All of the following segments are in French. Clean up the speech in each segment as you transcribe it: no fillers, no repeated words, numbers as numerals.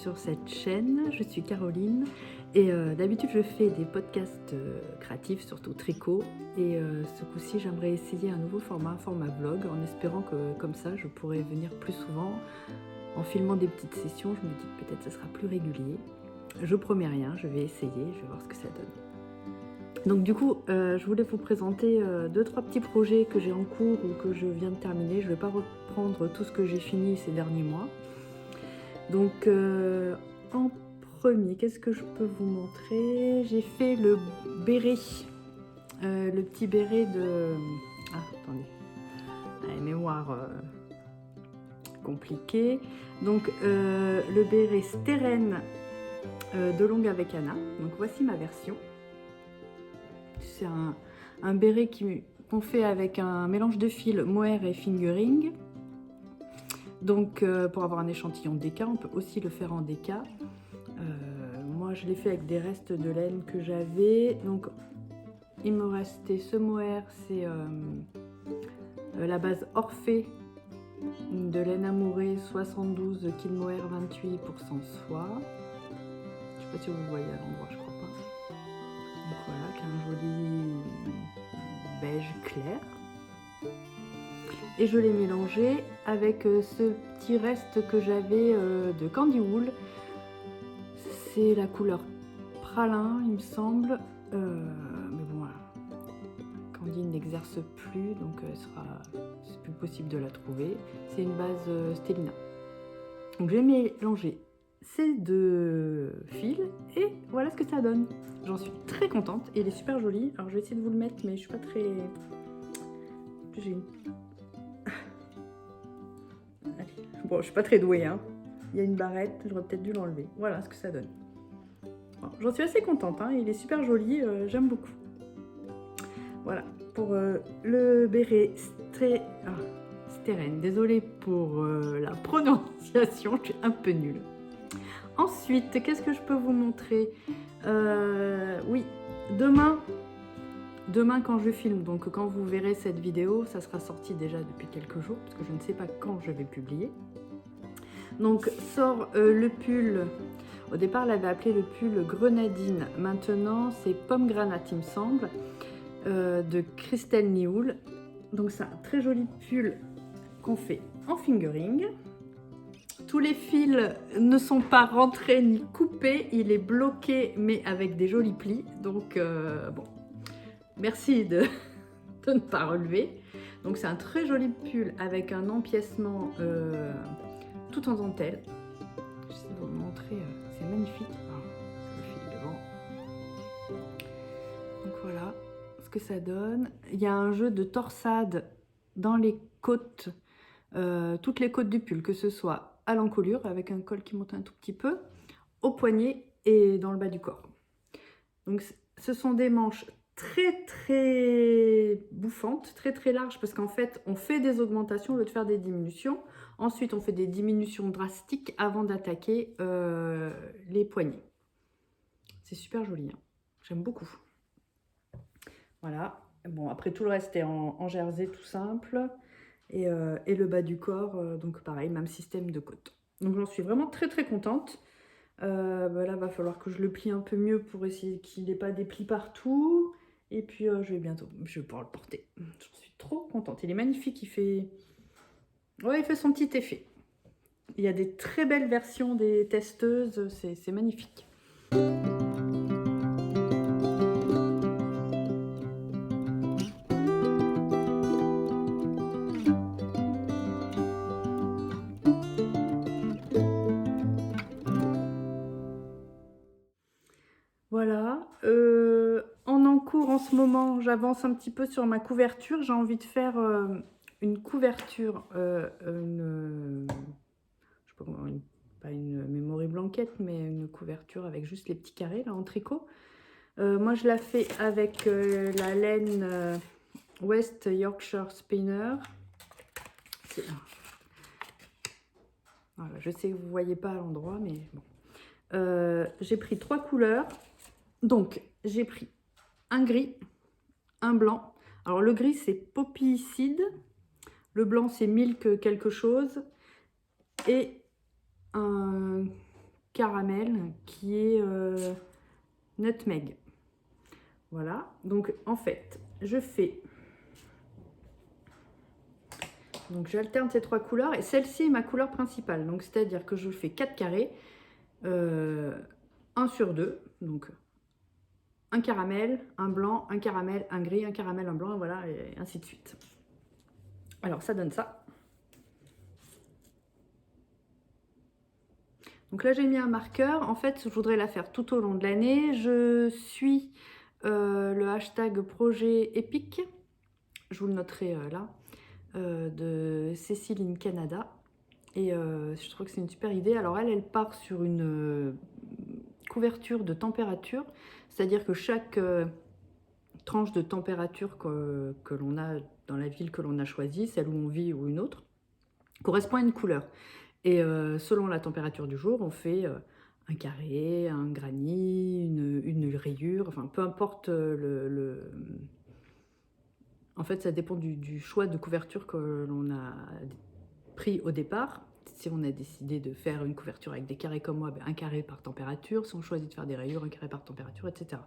sur cette chaîne, je suis Caroline et d'habitude je fais des podcasts créatifs, surtout tricot, et ce coup-ci j'aimerais essayer un nouveau format vlog, en espérant que comme ça je pourrais venir plus souvent en filmant des petites sessions. Je me dis que peut-être ce sera plus régulier. Je promets rien, je vais essayer, je vais voir ce que ça donne. Donc du coup, je voulais vous présenter 2-3 petits projets que j'ai en cours ou que je viens de terminer. Je ne vais pas reprendre tout ce que j'ai fini ces derniers mois. Donc en premier, qu'est-ce que je peux vous montrer? J'ai fait le béret, le petit béret de... Ah, attendez, la mémoire compliquée. Donc le béret Steren de longue avec Anna. Donc voici ma version. C'est un béret qu'on fait avec un mélange de fil mohair et fingering. Donc pour avoir un échantillon déca, on peut aussi le faire en déca. Moi je l'ai fait avec des restes de laine que j'avais. Donc il me restait ce mohair, c'est la base Orphée de laine amourée 72 kil mohair 28% soie. Je sais pas si vous voyez à l'endroit, je crois pas. Donc voilà, qui a un joli beige clair. Et je l'ai mélangé avec ce petit reste que j'avais de Candy Wool. C'est la couleur pralin, il me semble. Mais bon, voilà. Candy n'exerce plus, donc c'est plus possible de la trouver. C'est une base Stellina. Donc j'ai mélangé ces deux fils et voilà ce que ça donne. J'en suis très contente et il est super joli. Alors je vais essayer de vous le mettre, mais je suis pas très... J'ai une... Bon, je suis pas très douée, hein. Il y a une barrette, j'aurais peut-être dû l'enlever. Voilà ce que ça donne. Bon, j'en suis assez contente, hein. Il est super joli, j'aime beaucoup. Voilà, pour le béret Steren. Désolée pour la prononciation, je suis un peu nulle. Ensuite, qu'est-ce que je peux vous montrer? Oui, demain quand je filme, donc quand vous verrez cette vidéo, ça sera sorti déjà depuis quelques jours, parce que je ne sais pas quand je vais publier. Donc sort le pull, au départ elle avait appelé le pull Grenadine, maintenant c'est Pomme Granate il me semble, de Christelle Nioul. Donc c'est un très joli pull qu'on fait en fingering. Tous les fils ne sont pas rentrés ni coupés, il est bloqué mais avec des jolis plis, donc bon, merci de ne pas relever. Donc c'est un très joli pull avec un empiècement tout en dentelle. Je vais vous le montrer, c'est magnifique. Le fil devant. Donc voilà ce que ça donne. Il y a un jeu de torsade dans les côtes, toutes les côtes du pull, que ce soit à l'encolure avec un col qui monte un tout petit peu, au poignet et dans le bas du corps. Donc ce sont des manches très bouffantes, très larges, parce qu'en fait on fait des augmentations au lieu de faire des diminutions. Ensuite on fait des diminutions drastiques avant d'attaquer les poignets. C'est super joli, hein. J'aime beaucoup. Voilà, bon après tout le reste est en jersey tout simple, et le bas du corps, donc pareil, même système de côte. Donc j'en suis vraiment très contente. Là va falloir que je le plie un peu mieux pour essayer qu'il n'ait pas des plis partout, et puis je vais pouvoir le porter. J'en suis trop contente, il est magnifique, il fait son petit effet. Il y a des très belles versions des testeuses, c'est magnifique. Voilà, en cours en ce moment, j'avance un petit peu sur ma couverture. J'ai envie de faire une couverture, je sais pas comment, pas une memory blanquette, mais une couverture avec juste les petits carrés là en tricot. Moi je la fais avec la laine West Yorkshire Spinner. Voilà, je sais que vous ne voyez pas à l'endroit, mais bon. J'ai pris 3 couleurs. Donc, j'ai pris un gris, un blanc. Alors, le gris, c'est Poppy Seed. Le blanc, c'est Milk quelque chose. Et un caramel qui est nutmeg. Voilà, donc en fait, je fais... Donc j'alterne ces 3 couleurs et celle-ci est ma couleur principale. Donc c'est-à-dire que je fais 4 carrés, 1 sur 2. Donc un caramel, un blanc, un caramel, un gris, un caramel, un blanc, et voilà, et ainsi de suite. Alors ça donne ça. Donc là j'ai mis un marqueur. En fait je voudrais la faire tout au long de l'année. Je suis le hashtag projet épique. Je vous le noterai là. De Cécile in Canada. Et je trouve que c'est une super idée. Alors elle part sur une couverture de température, c'est-à-dire que chaque tranche de température que l'on a dans la ville que l'on a choisie, celle où on vit ou une autre, correspond à une couleur. Et selon la température du jour, on fait un carré, un granit, une rayure, enfin peu importe En fait, ça dépend du choix de couverture que l'on a pris au départ. Si on a décidé de faire une couverture avec des carrés comme moi, ben un carré par température. Si on choisit de faire des rayures, un carré par température, etc.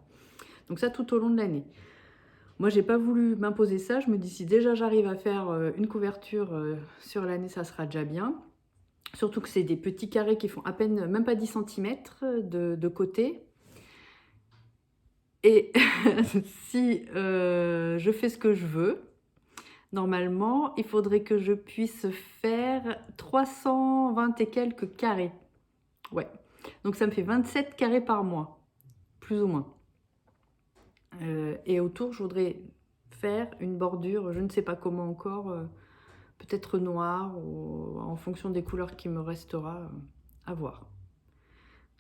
Donc ça, tout au long de l'année. Moi, j'ai pas voulu m'imposer ça. Je me dis, si déjà j'arrive à faire une couverture sur l'année, ça sera déjà bien. Surtout que c'est des petits carrés qui font à peine, même pas 10 cm de côté. Et si je fais ce que je veux, normalement, il faudrait que je puisse faire 320 et quelques carrés. Ouais. Donc ça me fait 27 carrés par mois, plus ou moins. Et autour, je voudrais faire une bordure, je ne sais pas comment encore, peut-être noire, ou en fonction des couleurs qui me restera à voir.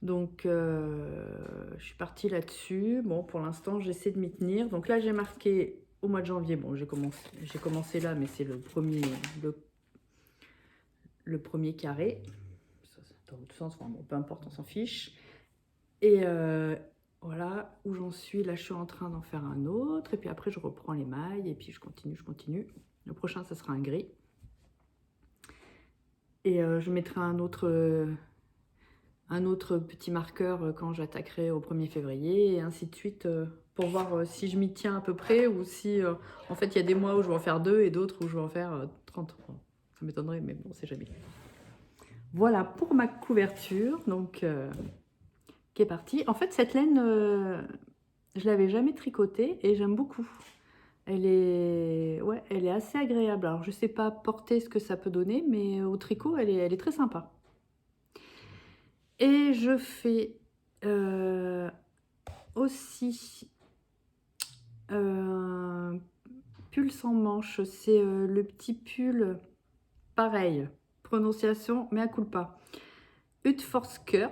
Donc, je suis partie là-dessus. Bon, pour l'instant, j'essaie de m'y tenir. Donc là, j'ai marqué au mois de janvier. Bon, j'ai commencé là, mais c'est le premier carré. Ça, dans l'autre sens, enfin, bon, peu importe, on s'en fiche. Et voilà où j'en suis. Là, je suis en train d'en faire un autre. Et puis après, je reprends les mailles. Et puis, je continue. Le prochain, ça sera un gris. Et je mettrai un autre petit marqueur quand j'attaquerai au 1er février. Et ainsi de suite pour voir si je m'y tiens à peu près. Ou si, en fait, il y a des mois où je vais en faire 2 et d'autres où je vais en faire 30. Ça m'étonnerait, mais bon, c'est jamais. Voilà pour ma couverture. Donc... qui est partie. En fait, cette laine, je l'avais jamais tricotée et j'aime beaucoup. Elle est assez agréable. Alors, je sais pas porter ce que ça peut donner, mais au tricot, elle est très sympa. Et je fais aussi un pull sans manches. C'est le petit pull, pareil, prononciation mea culpa. Utforsker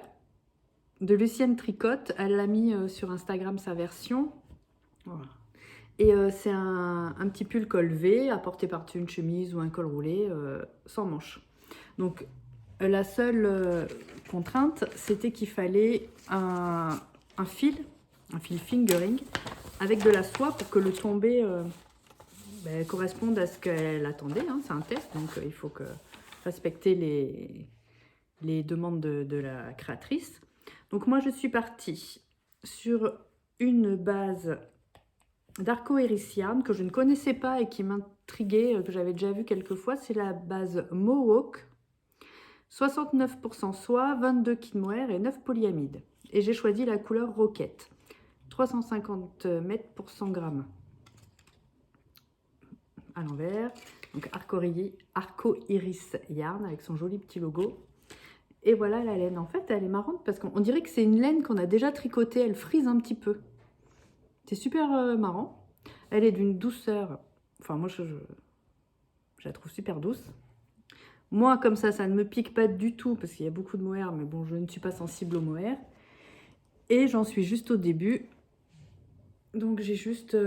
de Lucienne Tricotte. Elle l'a mis sur Instagram, sa version. Voilà. Et c'est un petit pull col V à porter par-dessus une chemise ou un col roulé sans manches. Donc la seule contrainte, c'était qu'il fallait un fil fingering avec de la soie pour que le tombé corresponde à ce qu'elle attendait. Hein. C'est un test, donc il faut respecter les demandes de la créatrice. Donc moi je suis partie sur une base d'Arco Iris Yarn que je ne connaissais pas et qui m'intriguait, que j'avais déjà vu quelques fois. C'est la base Mohawk, 69% soie, 22 kinmohair et 9 polyamide. Et j'ai choisi la couleur Roquette, 350 mètres pour 100 grammes. À l'envers, donc Arco Iris Yarn avec son joli petit logo. Et voilà la laine. En fait, elle est marrante parce qu'on dirait que c'est une laine qu'on a déjà tricotée. Elle frise un petit peu. C'est super marrant. Elle est d'une douceur. Enfin, moi, je la trouve super douce. Moi, comme ça ne me pique pas du tout parce qu'il y a beaucoup de mohair. Mais bon, je ne suis pas sensible au mohair. Et j'en suis juste au début. Donc, j'ai juste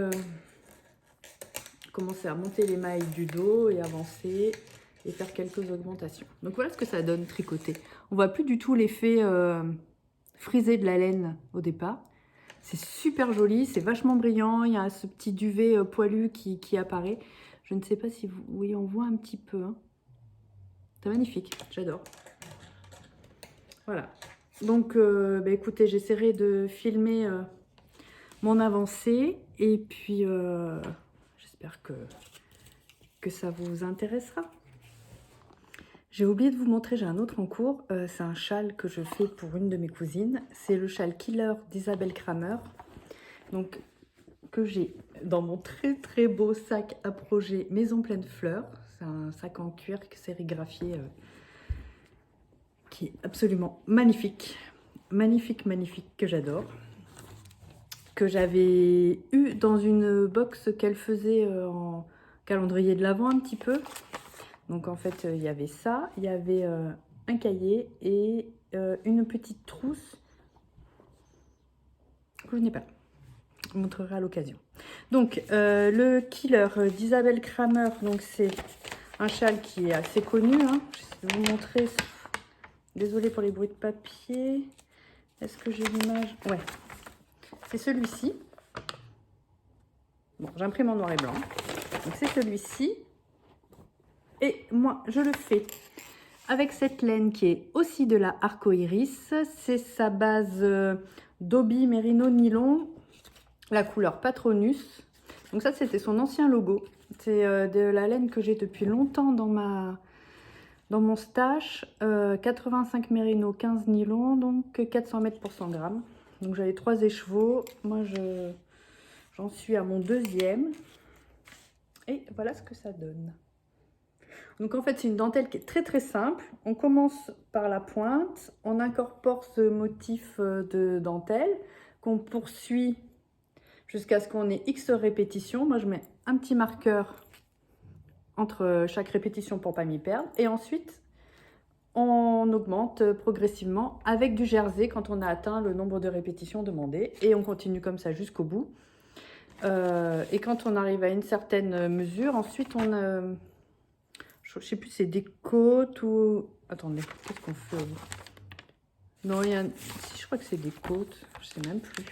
commencé à monter les mailles du dos et avancer et faire quelques augmentations. Donc voilà ce que ça donne tricoté. On voit plus du tout l'effet frisé de la laine au départ. C'est super joli, c'est vachement brillant. Il y a ce petit duvet poilu qui apparaît. Je ne sais pas si vous... Oui, on voit un petit peu. Hein. C'est magnifique, j'adore. Voilà. Donc, bah, écoutez, j'essaierai de filmer mon avancée. Et puis, j'espère que ça vous intéressera. J'ai oublié de vous montrer, j'ai un autre en cours. C'est un châle que je fais pour une de mes cousines. C'est le châle Killer d'Isabelle Kramer. Donc, que j'ai dans mon très très beau sac à projet Maison Pleine Fleurs. C'est un sac en cuir sérigraphié qui est absolument magnifique. Magnifique, magnifique, que j'adore. Que j'avais eu dans une box qu'elle faisait en calendrier de l'Avent un petit peu. Donc en fait, il y avait ça, il y avait un cahier et une petite trousse que je n'ai pas. Je vous montrerai à l'occasion. Donc le Killer d'Isabelle Kramer, donc c'est un châle qui est assez connu. Hein. Je vais vous montrer. Désolée pour les bruits de papier. Est-ce que j'ai l'image? Ouais. C'est celui-ci. Bon, j'imprime en noir et blanc. Donc c'est celui-ci. Et moi, je le fais avec cette laine qui est aussi de la Arcoiris. C'est sa base Dobby Merino Nylon, la couleur Patronus. Donc ça, c'était son ancien logo. C'est de la laine que j'ai depuis longtemps dans mon stash. 85 Merino, 15 nylon, donc 400 mètres pour 100 grammes. Donc j'avais 3 écheveaux. Moi, j'en suis à mon deuxième. Et voilà ce que ça donne. Donc en fait, c'est une dentelle qui est très très simple. On commence par la pointe, on incorpore ce motif de dentelle qu'on poursuit jusqu'à ce qu'on ait X répétitions. Moi, je mets un petit marqueur entre chaque répétition pour ne pas m'y perdre. Et ensuite, on augmente progressivement avec du jersey quand on a atteint le nombre de répétitions demandées. Et on continue comme ça jusqu'au bout. Et quand on arrive à une certaine mesure, ensuite on... je sais plus, c'est des côtes ou... Attendez, qu'est-ce qu'on fait? Non, il y a... Si, je crois que c'est des côtes. Je sais même plus.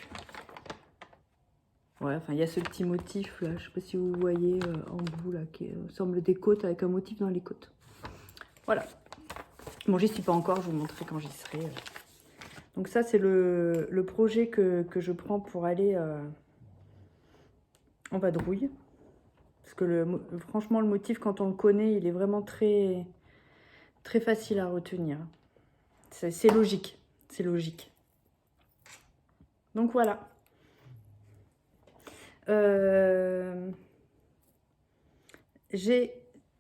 Ouais, enfin, il y a ce petit motif là. Je sais pas si vous voyez en bout là, qui semble des côtes avec un motif dans les côtes. Voilà. Bon, j'y suis pas encore. Je vous montrerai quand j'y serai. Donc ça, c'est le projet que je prends pour aller en vadrouille. Parce que franchement, le motif, quand on le connaît, il est vraiment très, très facile à retenir. C'est logique. C'est logique. Donc voilà. J'ai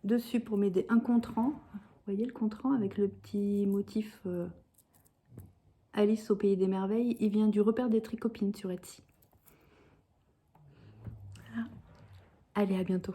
dessus pour m'aider un contrant. Vous voyez le contrant avec le petit motif Alice au pays des merveilles. Il vient du repère des tricopines sur Etsy. Voilà. Allez, à bientôt.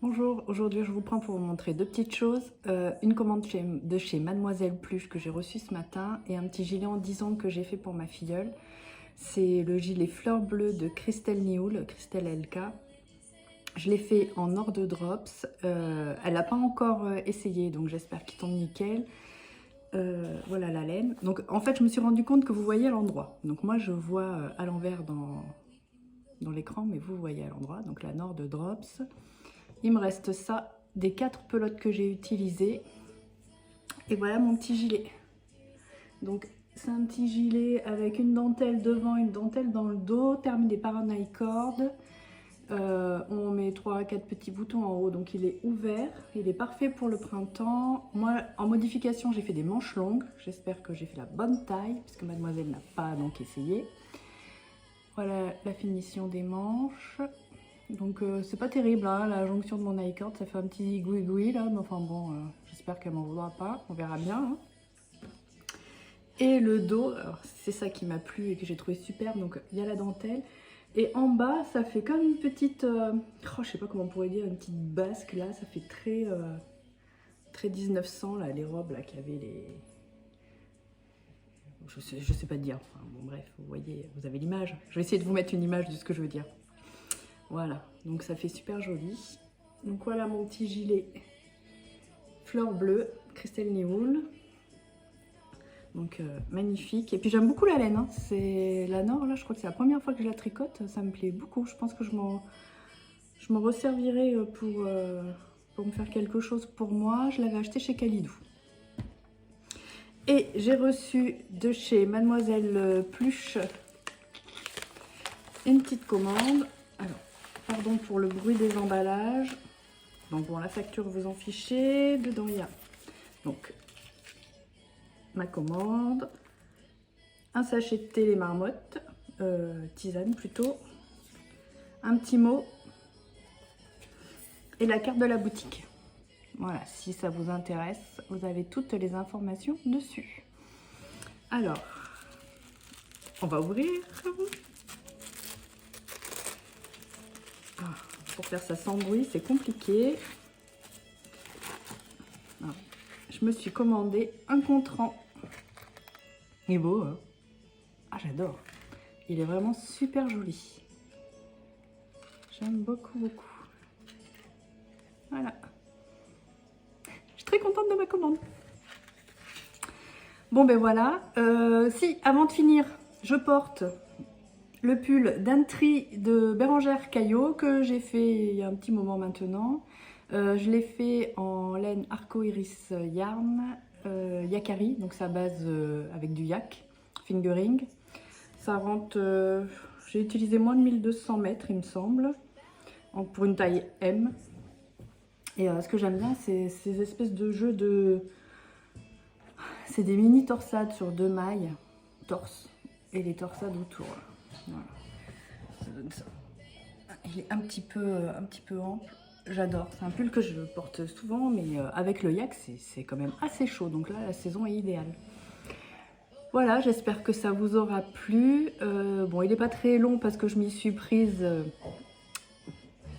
Bonjour, aujourd'hui je vous prends pour vous montrer deux petites choses. Une commande de chez Mademoiselle Pluche que j'ai reçue ce matin et un petit gilet en 10 ans que j'ai fait pour ma filleule. C'est le gilet fleur bleue de Christelle Nioul, Christelle LK. Je l'ai fait en or de drops. Elle n'a pas encore essayé, donc j'espère qu'il tombe nickel. Voilà la laine. Donc en fait, je me suis rendu compte que vous voyez à l'endroit. Donc moi, je vois à l'envers dans l'écran, mais vous voyez à l'endroit. Donc la Nord de Drops. Il me reste ça, des 4 pelotes que j'ai utilisées. Et voilà mon petit gilet. Donc c'est un petit gilet avec une dentelle devant, une dentelle dans le dos, terminé par un high-cord. On met 3 à 4 petits boutons en haut, donc il est ouvert. Il est parfait pour le printemps. Moi, en modification, j'ai fait des manches longues. J'espère que j'ai fait la bonne taille, puisque mademoiselle n'a pas donc essayé. Voilà la finition des manches. Donc c'est pas terrible, hein, la jonction de mon high-cord, ça fait un petit goui-goui là, mais enfin bon, j'espère qu'elle m'en voudra pas, on verra bien. Hein. Et le dos, c'est ça qui m'a plu et que j'ai trouvé super, donc il y a la dentelle. Et en bas, ça fait comme une petite, je sais pas comment on pourrait dire, une petite basque là, ça fait très, très 1900 là, les robes là qui avaient les... Je sais pas dire, enfin, bon bref, vous voyez, vous avez l'image. Je vais essayer de vous mettre une image de ce que je veux dire. Voilà, donc ça fait super joli. Donc voilà mon petit gilet fleur bleue, Christelle Nioul. Donc magnifique. Et puis j'aime beaucoup la laine, hein. C'est la Nord, là je crois que c'est la première fois que je la tricote. Ça me plaît beaucoup. Je pense que je m'en resservirai pour me faire quelque chose pour moi. Je l'avais acheté chez Kalidou. Et j'ai reçu de chez Mademoiselle Pluche une petite commande. Alors, pardon pour le bruit des emballages. Donc bon, la facture, vous en fichez. Dedans, il y a donc ma commande, un sachet de thé les marmottes, tisane plutôt, un petit mot et la carte de la boutique. Voilà, si ça vous intéresse, vous avez toutes les informations dessus. Alors, on va ouvrir. Ah, pour faire ça sans bruit, c'est compliqué. Ah, je me suis commandé un contrant. Il est beau, hein? Ah, j'adore. Il est vraiment super joli. J'aime beaucoup, beaucoup. Voilà. Je suis très contente de ma commande. Bon, ben voilà. Si, avant de finir, je porte le pull d'Antri de Bérangère Caillot que j'ai fait il y a un petit moment maintenant. Je l'ai fait en laine Arco-Iris Yarn Yakari, donc sa base avec du yak, fingering. Ça rentre, j'ai utilisé moins de 1200 mètres il me semble, pour une taille M. Et ce que j'aime bien, c'est ces espèces de jeux de... C'est des mini torsades sur 2 mailles, torse, et les torsades autour. Voilà. Ça donne ça. Il est un petit peu ample. J'adore. C'est un pull que je porte souvent, mais avec le yak, c'est quand même assez chaud. Donc là, la saison est idéale. Voilà, j'espère que ça vous aura plu. Bon, il n'est pas très long parce que je m'y suis prise,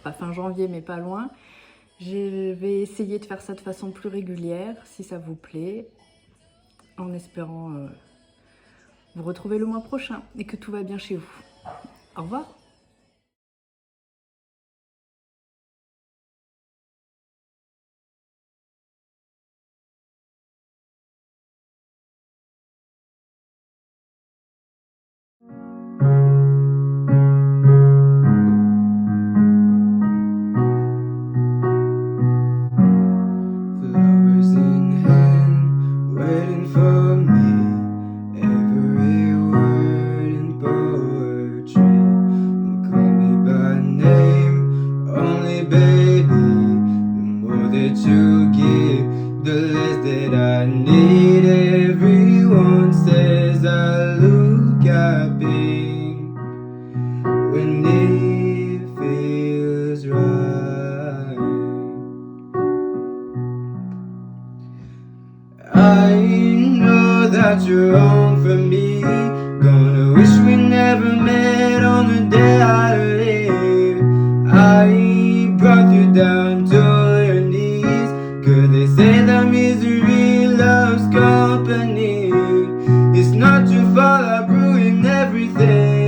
pas fin janvier, mais pas loin. Je vais essayer de faire ça de façon plus régulière, si ça vous plaît, en espérant vous retrouver le mois prochain et que tout va bien chez vous. Au revoir. Flowers in hand, waiting for me. Every word in poetry. And call me by name, only baby. The more that you give, the less that I need. Everyone says I look happy when it feels right. I know that you're wrong for me. Gonna wish we never met on the day I leave. I brought you down to your knees. Could they say that misery loves company? It's not your fault I ruined everything.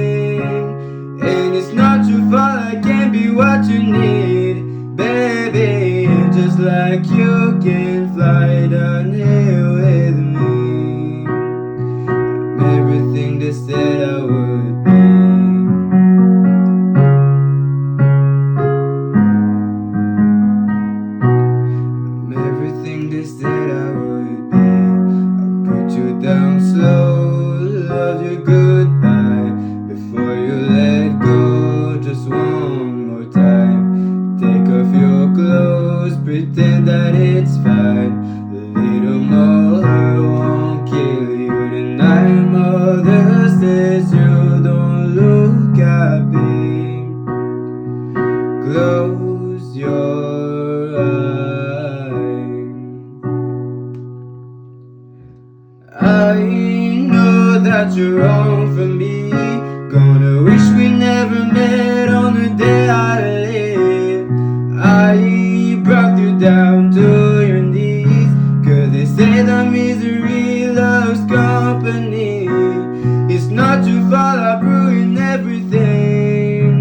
just like you can fly down here with me. I'm everything they said I would be. I'm everything they said I would be. I put you down slow, love you goodbye before you let go. Just one more time. Take off your clothes, pretend that it's fine. A little more won't kill you tonight. Mother says you don't look happy. Close your eyes. I know that you're wrong for me. Gonna wish we never met on the day I live. I brought you down to your knees, 'cause they say that misery loves company. It's not your fault I ruined everything,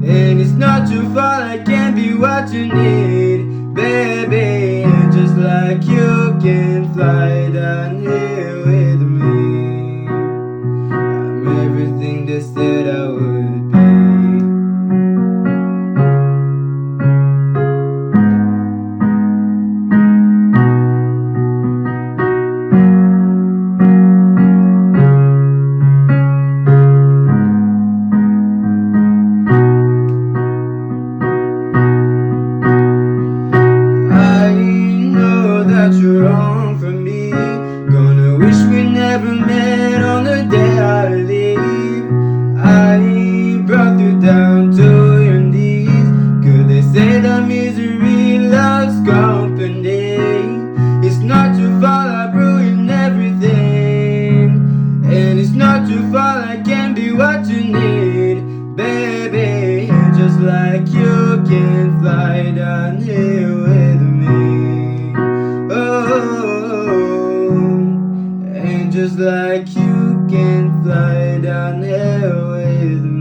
and it's not your fault I can't be what you need, baby. Just like you can fly down here with me. I'm everything they said I would be. I know that you're wrong for me. Gonna wish we never met on the day I leave. I brought you down to your knees, 'cause they say that misery loves company. It's not your fault I ruined everything, and it's not your fault I can't be what you need, baby. Just like you can fly down here with me. Oh, and just like you can fly down here with me.